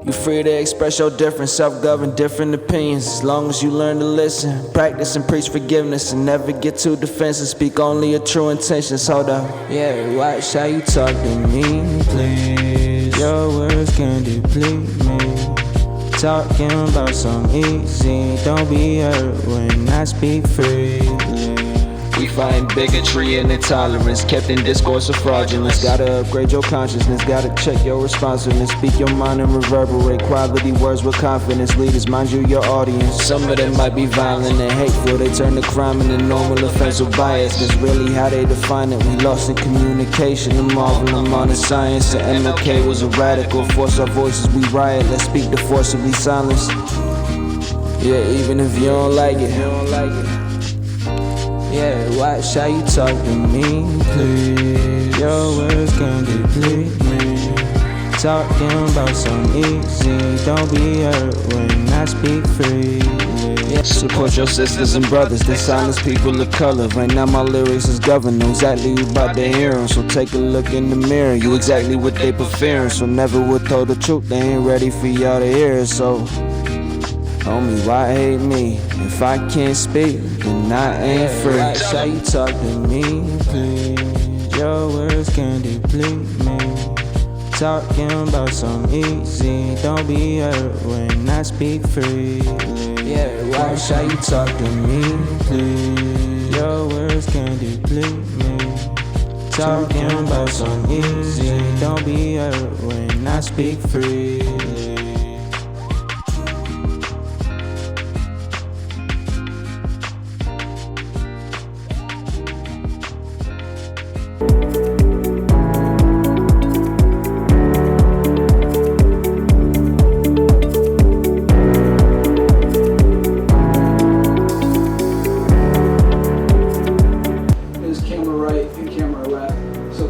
You free to express your different, self-governed, different opinions. As long as you learn to listen, practice and preach forgiveness, and never get too defensive. Speak only your true intentions. Hold up, yeah, watch how you talk to me, please. Your words can deplete me. Talking about something easy. Don't be hurt when I speak freely. We find bigotry and intolerance, kept in discourse of fraudulence. Gotta upgrade your consciousness, gotta check your responsiveness. Speak your mind and reverberate quality words with confidence. Leaders, mind you, your audience. Some of them might be violent and hateful. They turn to crime and the normal offense with bias. That's really how they define it. We lost in communication, the marvel of modern science. And MLK was a radical. Force our voices, we riot. Let's speak the forcibly silence. Yeah, even if you don't like it, yeah, watch how you talk to me, please. Your words can deplete me. Talking about something easy. Don't be hurt when I speak freely. Yeah. Support your sisters and brothers, they silence people of color. Right now my lyrics is governed, know exactly you about to hear them. So take a look in the mirror, you exactly what they preferring. So never withhold the truth, they ain't ready for y'all to hear it. So homie, why hate me? If I can't speak, then I ain't free. Watch how you talk to me, please. Your words can deplete me. Talking about something easy. Don't be hurt when I speak freely. Yeah, watch how you talk to me, please. Your words can deplete me. Talking about something easy. Don't be hurt when I speak freely.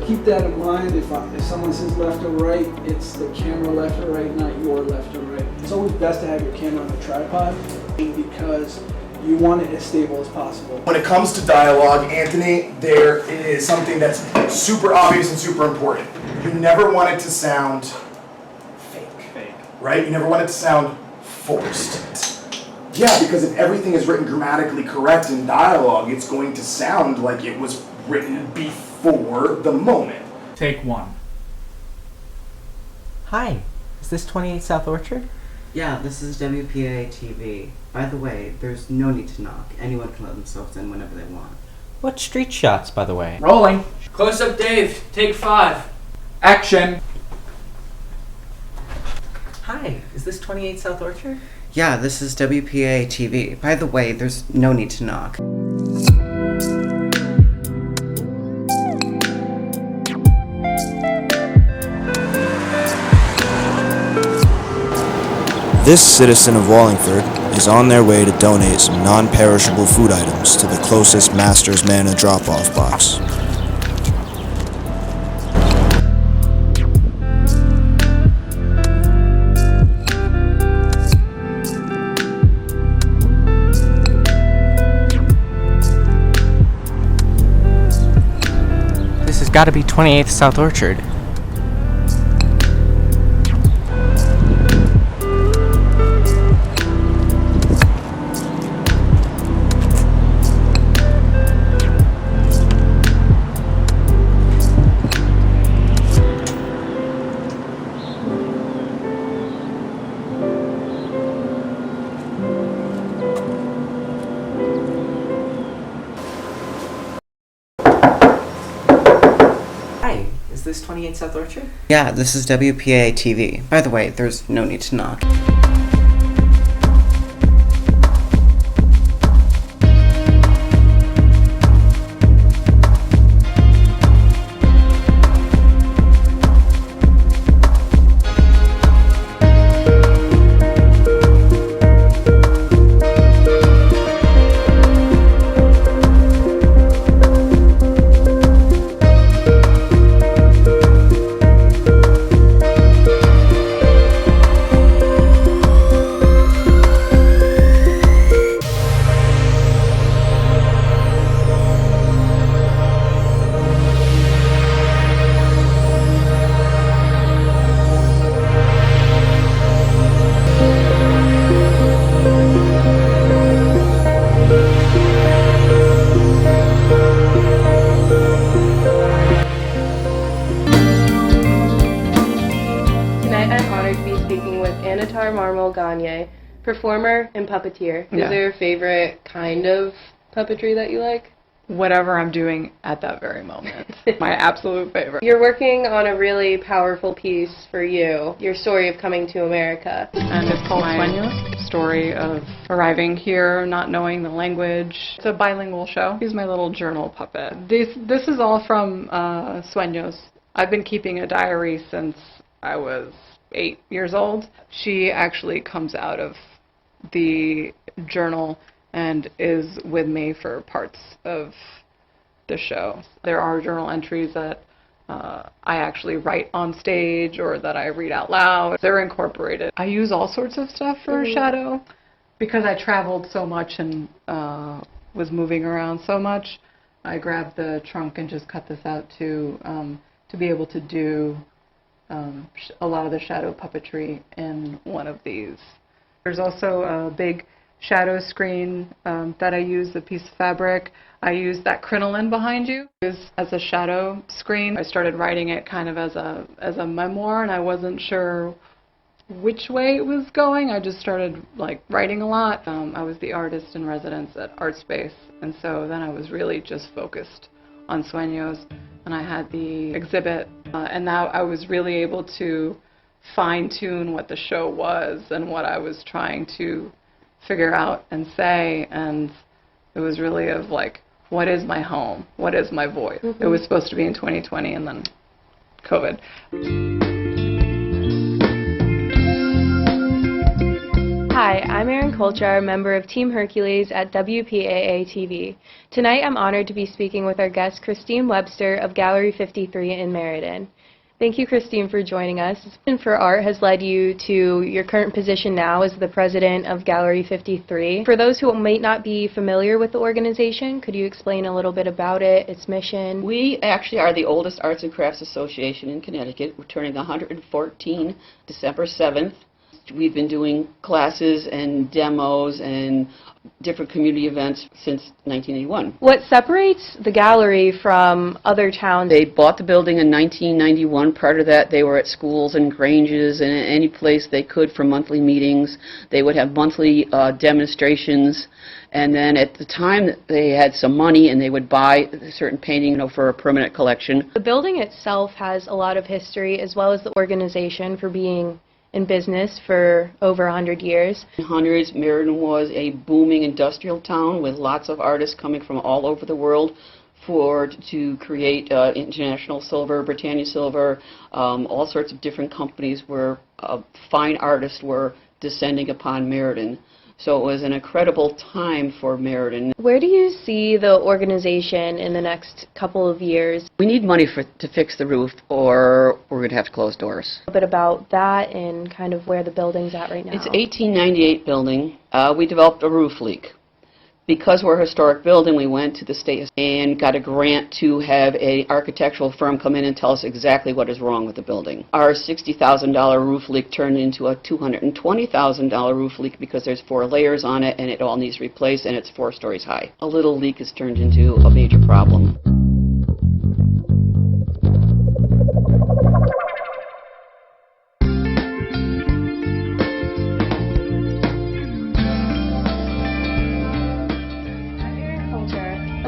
Keep that in mind. If someone says left or right, it's the camera left or right, not your left or right. It's always best to have your camera on a tripod because you want it as stable as possible. When it comes to dialogue, Anthony, there is something that's super obvious and super important. You never want it to sound fake, right? You never want it to sound forced. Yeah, because if everything is written grammatically correct in dialogue, it's going to sound like it was written before the moment. Take one. Hi, is this 28 South Orchard? Yeah, this is WPAA-TV. By the way, there's no need to knock. Anyone can let themselves in whenever they want. What street shots, by the way? Rolling. Close up Dave, take 5. Action. Hi, is this 28 South Orchard? Yeah, this is WPAA-TV. By the way, there's no need to knock. This citizen of Wallingford is on their way to donate some non-perishable food items to the closest Master's Manna drop-off box. This has got to be 28th South Orchard. Hi, is this 28 South Orchard? Yeah, this is WPAA-TV. By the way, there's no need to knock. honored to be speaking with Anatar Marmal Gagne, performer and puppeteer. Yeah. Is there a favorite kind of puppetry that you like? Whatever I'm doing at that very moment. My absolute favorite. You're working on a really powerful piece for you, your story of coming to America. And it's called my story of arriving here, not knowing the language. It's a bilingual show. He's my little journal puppet. This is all from Sueños. I've been keeping a diary since I was 8 years old. She actually comes out of the journal and is with me for parts of the show. There are journal entries that I actually write on stage or that I read out loud. They're incorporated. I use all sorts of stuff for shadow because I traveled so much and was moving around so much. I grabbed the trunk and just cut this out to be able to do a lot of the shadow puppetry in one of these. There's also a big shadow screen that I use, a piece of fabric. I use that crinoline behind you as a shadow screen. I started writing it kind of as a memoir, and I wasn't sure which way it was going. I just started writing a lot. I was the artist in residence at Art Space, and so then I was really just focused on Sueños, and I had the exhibit, and now I was really able to fine-tune what the show was and what I was trying to figure out and say, and it was really of what is my home? What is my voice? It was supposed to be in 2020 and then COVID. Hi, I'm Erin Kolchar, member of Team Hercules at WPAA-TV. Tonight I'm honored to be speaking with our guest Christine Webster of Gallery 53 in Meriden. Thank you, Christine, for joining us. And for Art has led you to your current position now as the president of Gallery 53. For those who might not be familiar with the organization, could you explain a little bit about it, its mission? We actually are the oldest arts and crafts association in Connecticut. We're turning 114 December 7th. We've been doing classes and demos and different community events since 1981. What separates the gallery from other towns? They bought the building in 1991. Prior to that, they were at schools and granges and any place they could for monthly meetings. They would have monthly demonstrations. And then at the time, they had some money and they would buy a certain painting for a permanent collection. The building itself has a lot of history, as well as the organization for being in business for over 100 years. Hundreds. Meriden was a booming industrial town with lots of artists coming from all over the world to create International Silver, Britannia Silver, all sorts of different companies where fine artists were descending upon Meriden. So it was an incredible time for Meriden. Where do you see the organization in the next couple of years? We need money to fix the roof, or we're going to have to close doors. A bit about that and kind of where the building's at right now. It's an 1898 building. We developed a roof leak. Because we're a historic building, we went to the state and got a grant to have an architectural firm come in and tell us exactly what is wrong with the building. Our $60,000 roof leak turned into a $220,000 roof leak because there's 4 layers on it and it all needs replaced and it's 4 stories high. A little leak has turned into a major problem.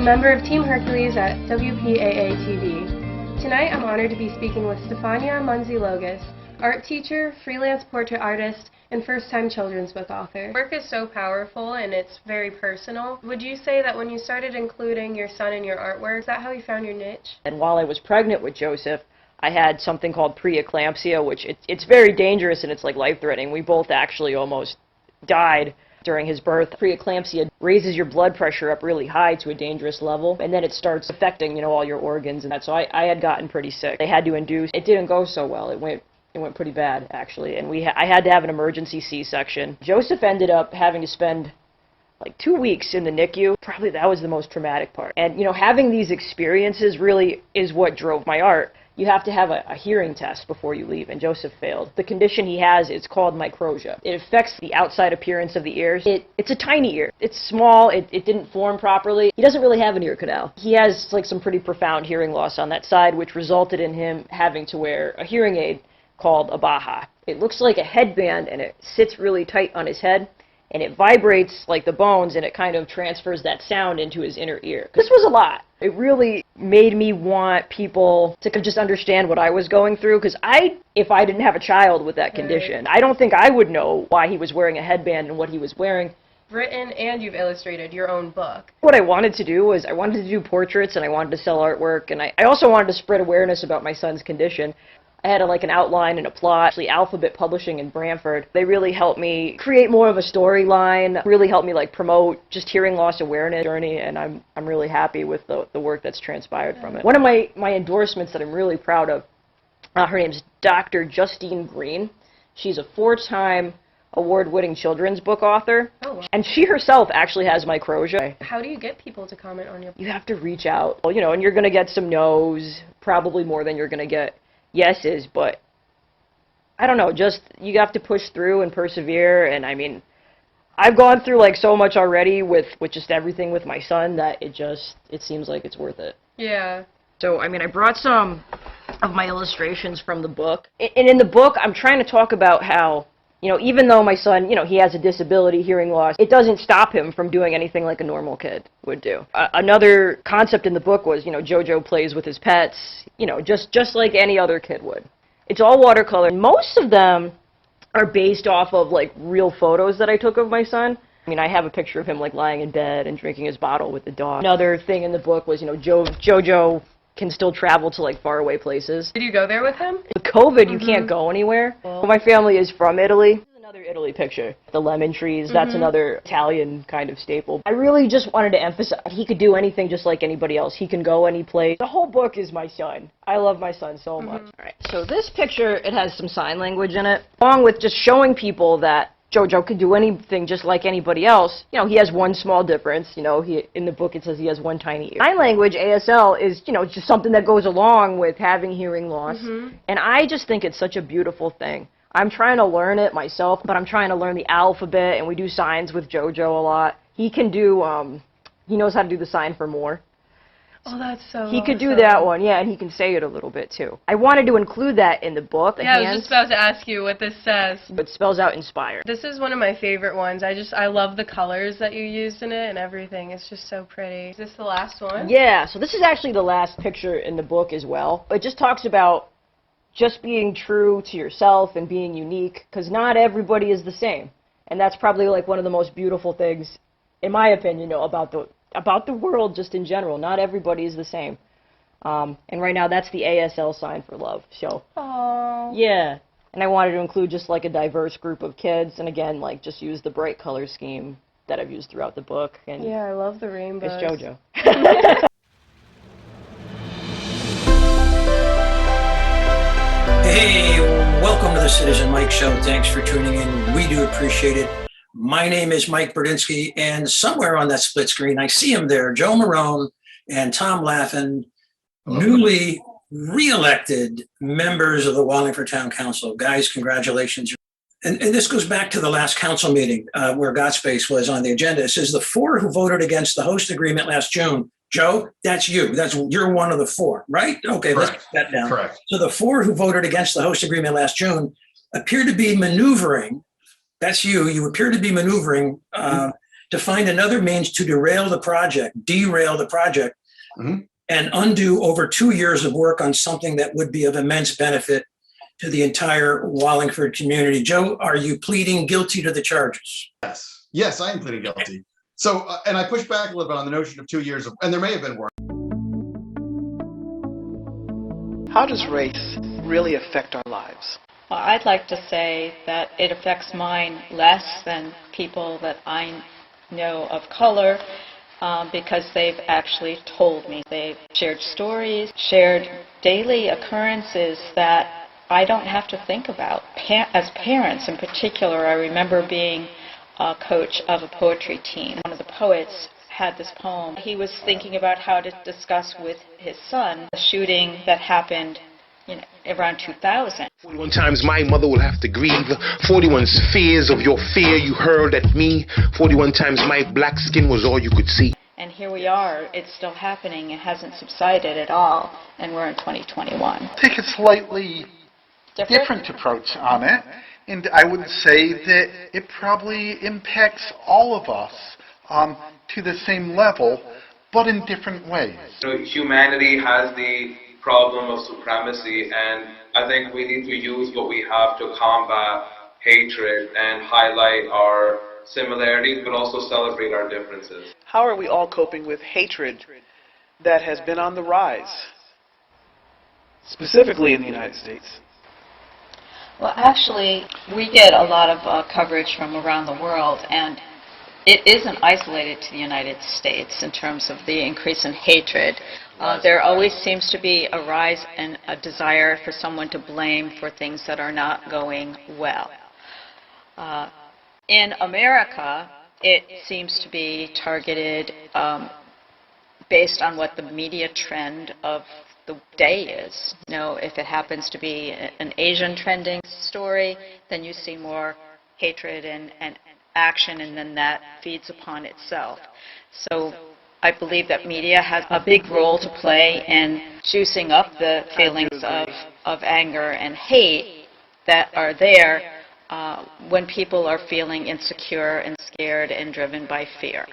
Member of Team Hercules at WPAA-TV. Tonight I'm honored to be speaking with Stefania Munzi-Logis, art teacher, freelance portrait artist, and first-time children's book author. Work is so powerful and it's very personal. Would you say that when you started including your son in your artwork, is that how you found your niche? And while I was pregnant with Joseph, I had something called preeclampsia, which it's very dangerous and it's life-threatening. We both actually almost died during his birth. Preeclampsia raises your blood pressure up really high to a dangerous level, and then it starts affecting, all your organs and that. So I had gotten pretty sick. They had to induce. It didn't go so well. It went pretty bad, actually, and I had to have an emergency C-section. Joseph ended up having to spend 2 weeks in the NICU. Probably that was the most traumatic part. And, having these experiences really is what drove my art. You have to have a hearing test before you leave, and Joseph failed. The condition he has is called microsia. It affects the outside appearance of the ears. It's a tiny ear. It's small. It didn't form properly. He doesn't really have an ear canal. He has some pretty profound hearing loss on that side, which resulted in him having to wear a hearing aid called a Baha. It looks like a headband, and it sits really tight on his head, and it vibrates like the bones, and it kind of transfers that sound into his inner ear. This was a lot. It really made me want people to just understand what I was going through, because if I didn't have a child with that condition, I don't think I would know why he was wearing a headband and what he was wearing. Written and you've illustrated your own book. What I wanted to do was I wanted to do portraits, and I wanted to sell artwork, and I also wanted to spread awareness about my son's condition. I had an outline and a plot. Actually, Alphabet Publishing in Brantford, they really helped me create more of a storyline, really helped me promote just hearing loss awareness journey, and I'm really happy with the work that's transpired from it. One of my endorsements that I'm really proud of, her name's Dr. Justine Green. She's a 4-time award-winning children's book author, and she herself actually has microtia. How do you get people to comment on your book? You have to reach out, and you're going to get some no's, probably more than you're going to get yeses, but I don't know, just you have to push through and persevere. And I mean, I've gone through so much already with just everything with my son that it seems like it's worth it. Yeah. So I mean, I brought some of my illustrations from the book, and in the book I'm trying to talk about how, even though my son, he has a disability, hearing loss, it doesn't stop him from doing anything like a normal kid would do. Another concept in the book was, JoJo plays with his pets, just like any other kid would. It's all watercolor. Most of them are based off of, real photos that I took of my son. I mean, I have a picture of him, lying in bed and drinking his bottle with the dog. Another thing in the book was, JoJo can still travel to faraway places. Did you go there with him? With COVID, you can't go anywhere. Well, my family is from Italy. This is another Italy picture. The lemon trees, that's another Italian kind of staple. I really just wanted to emphasize he could do anything just like anybody else. He can go any place. The whole book is my son. I love my son so much. All right, so this picture, it has some sign language in it, along with just showing people that JoJo could do anything just like anybody else. He has one small difference. In the book it says he has one tiny ear. Sign language, ASL, is, just something that goes along with having hearing loss. And I just think it's such a beautiful thing. I'm trying to learn it myself, but I'm trying to learn the alphabet, and we do signs with JoJo a lot. He can do, he knows how to do the sign for more. Oh, that's so He could do that one, yeah, and he can say it a little bit, too. I wanted to include that in the book. Yeah, I was just about to ask you what this says. It spells out inspire. This is one of my favorite ones. I love the colors that you used in it and everything. It's just so pretty. Is this the last one? Yeah, so this is actually the last picture in the book as well. It just talks about just being true to yourself and being unique, because not everybody is the same. And that's probably one of the most beautiful things, in my opinion, about the world just in general. Not everybody is the same. And right now that's the ASL sign for love. So, aww. Yeah. And I wanted to include just a diverse group of kids, and again, just use the bright color scheme that I've used throughout the book. And yeah, I love the rainbows. It's JoJo. Hey, welcome to the Citizen Mike Show. Thanks for tuning in. We do appreciate it. My name is Mike Berdinsky, and somewhere on that split screen, I see him there, Joe Marone and Tom Laffin, newly re-elected members of the Wallingford Town Council. Guys, congratulations. And this goes back to the last council meeting where GotSpace was on the agenda. It says the 4 who voted against the host agreement last June. Joe, that's you. You're one of the 4, right? Okay, Correct. Let's get that down. Correct. So the 4 who voted against the host agreement last June appear to be maneuvering. That's you. You appear to be maneuvering to find another means to derail the project, and undo over 2 years of work on something that would be of immense benefit to the entire Wallingford community. Joe, are you pleading guilty to the charges? Yes. Yes, I am pleading guilty. So, and I push back a little bit on the notion of 2 years of, and there may have been work. How does race really affect our lives? Well, I'd like to say that it affects mine less than people that I know of color because they've actually told me. They've shared stories, shared daily occurrences that I don't have to think about. As parents in particular, I remember being a coach of a poetry team. One of the poets had this poem. He was thinking about how to discuss with his son the shooting that happened around 2000. 41 times my mother will have to grieve. 41's fears of your fear you hurled at me. 41 times my black skin was all you could see. And here we are. It's still happening. It hasn't subsided at all. And we're in 2021. I think it's slightly different approach on it, and I would say that it probably impacts all of us to the same level, but in different ways. Humanity has the problem of supremacy, and I think we need to use what we have to combat hatred and highlight our similarities, but also celebrate our differences. How are we all coping with hatred that has been on the rise, specifically in the United States? Well, actually, we get a lot of coverage from around the world, and it isn't isolated to the United States in terms of the increase in hatred. There always seems to be a rise and a desire for someone to blame for things that are not going well. In America, it seems to be targeted based on what the media trend of the day is. You know, if it happens to be an Asian trending story, then you see more hatred and action, and then that feeds upon itself. So I believe that media has a big role to play in juicing up the feelings of anger and hate that are there when people are feeling insecure and scared and driven by fear.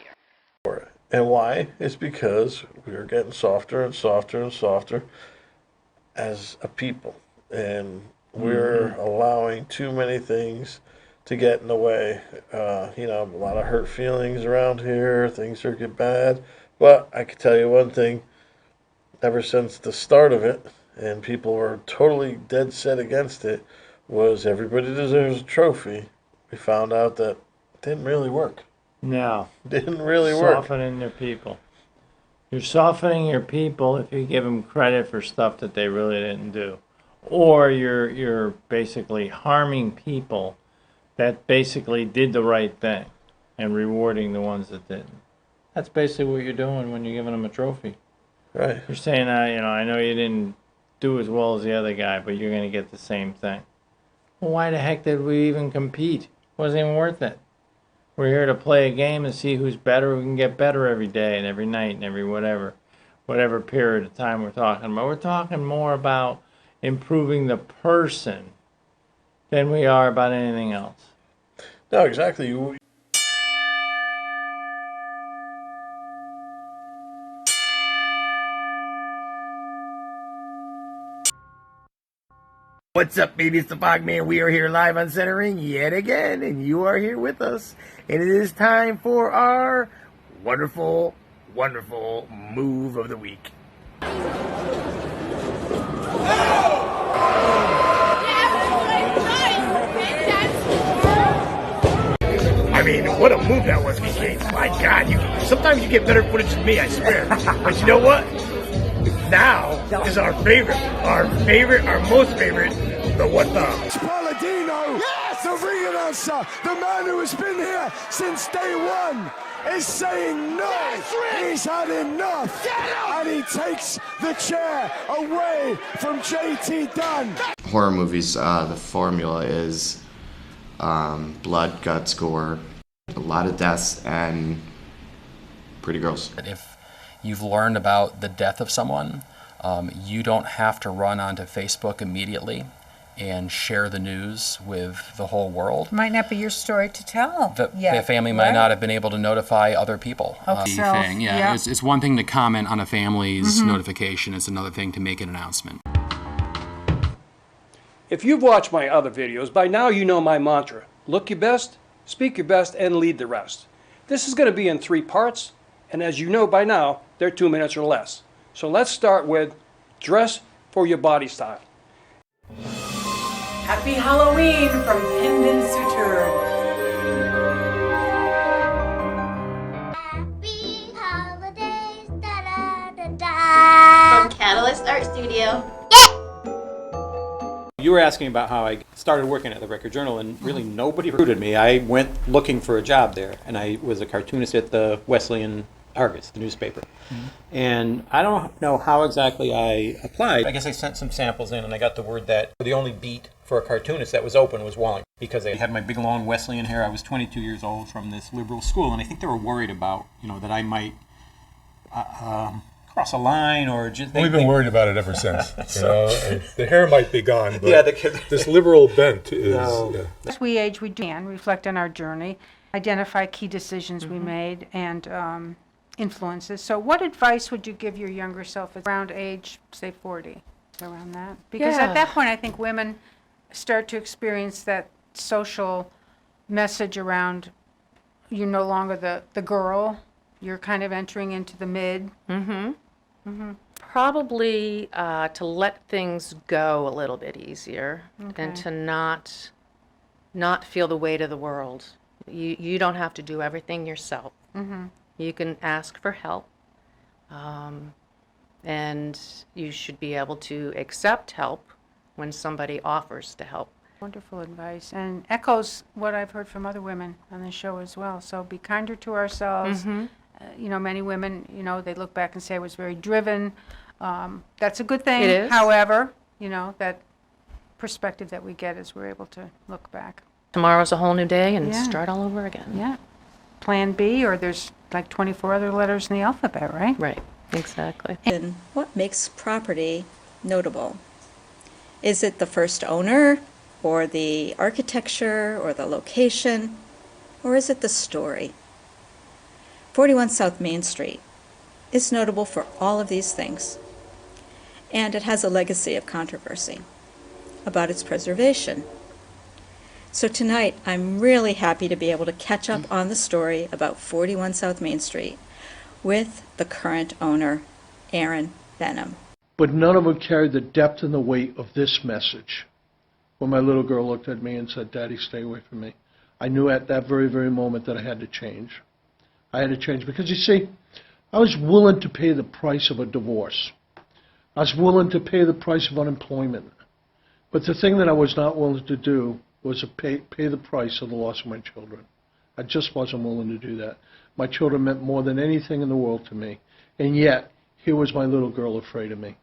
And why? It's because we're getting softer and softer and softer as a people. And we're allowing too many things to get in the way. You know, a lot of hurt feelings around here. Things are getting bad. But I can tell you one thing. Ever since the start of it, and people were totally dead set against it, was everybody deserves a trophy. We found out that it didn't really work. No. Didn't really work. Softening their people. You're softening your people if you give them credit for stuff that they really didn't do. Or you're basically harming people that basically did the right thing and rewarding the ones that didn't. That's basically what you're doing when you're giving them a trophy. Right. You're saying, I know you didn't do as well as the other guy, but you're going to get the same thing. Well, why the heck did we even compete? It wasn't even worth it. We're here to play a game and see who's better. We can get better every day and every night and every whatever period of time we're talking about. We're talking more about improving the person than we are about anything else. No, exactly. What's up, baby? It's the Fogman. We are here live on Centering yet again, and you are here with us. And it is time for our wonderful, wonderful move of the week. I mean, what a move that was, BK. My God, sometimes you get better footage than me, I swear. But you know what? Now is our most favorite, the what the? Palladino, yes! The ring announcer, the man who has been here since day one, is saying no. Yes, he's had enough, and he takes the chair away from JT Dunn. Horror movies, the formula is blood, guts, gore, a lot of deaths, and pretty girls. If you've learned about the death of someone, you don't have to run onto Facebook immediately and share the news with the whole world. Might not be your story to tell. The family might not have been able to notify other people. Okay. It's one thing to comment on a family's notification. It's another thing to make an announcement. If you've watched my other videos, by now you know my mantra. Look your best, speak your best, and lead the rest. This is going to be in 3 parts, and as you know by now, they're 2 minutes or less. So let's start with dress for your body style. Happy Halloween from Pinned and Sutured. Happy holidays, da da da da. From Catalyst Art Studio. You were asking about how I started working at the Record Journal, and really nobody recruited me. I went looking for a job there, and I was a cartoonist at the Wesleyan Argus, the newspaper. And I don't know how exactly I applied. I guess I sent some samples in, and I got the word that the only beat for a cartoonist that was open was Wallingford, because I had my big long Wesleyan hair. I was 22 years old from this liberal school, and I think they were worried about, that I might cross a line or just. We've been worried about it ever since. You know, and the hair might be gone, but yeah, this liberal bent is. No. Yeah. As we age, we can reflect on our journey, identify key decisions we made, and influences. So what advice would you give your younger self around age, say 40, around that? Because at that point, I think women start to experience that social message around you're no longer the girl, you're kind of entering into the mid. Probably to let things go a little bit easier and to not feel the weight of the world. You don't have to do everything yourself. You can ask for help, and you should be able to accept help when somebody offers to help. Wonderful advice, and echoes what I've heard from other women on the show as well. So be kinder to ourselves. You know, many women, you know, they look back and say I was very driven. That's a good thing. It is. However, you know, that perspective that we get as we're able to look back. Tomorrow's a whole new day and Yeah. start all over again. Yeah. Plan B, or there's like 24 other letters in the alphabet, right? Right, exactly. And what makes property notable? Is it the first owner, or the architecture, or the location, or is it the story? 41 South Main Street is notable for all of these things, and it has a legacy of controversy about its preservation. So tonight, I'm really happy to be able to catch up on the story about 41 South Main Street with the current owner, Aaron Benham. But none of them carried the depth and the weight of this message. When my little girl looked at me and said, "Daddy, stay away from me," I knew at that very, very moment that I had to change. I had to change because, you see, I was willing to pay the price of a divorce. I was willing to pay the price of unemployment. But the thing that I was not willing to do was to pay the price of the loss of my children. I just wasn't willing to do that. My children meant more than anything in the world to me. And yet, here was my little girl afraid of me.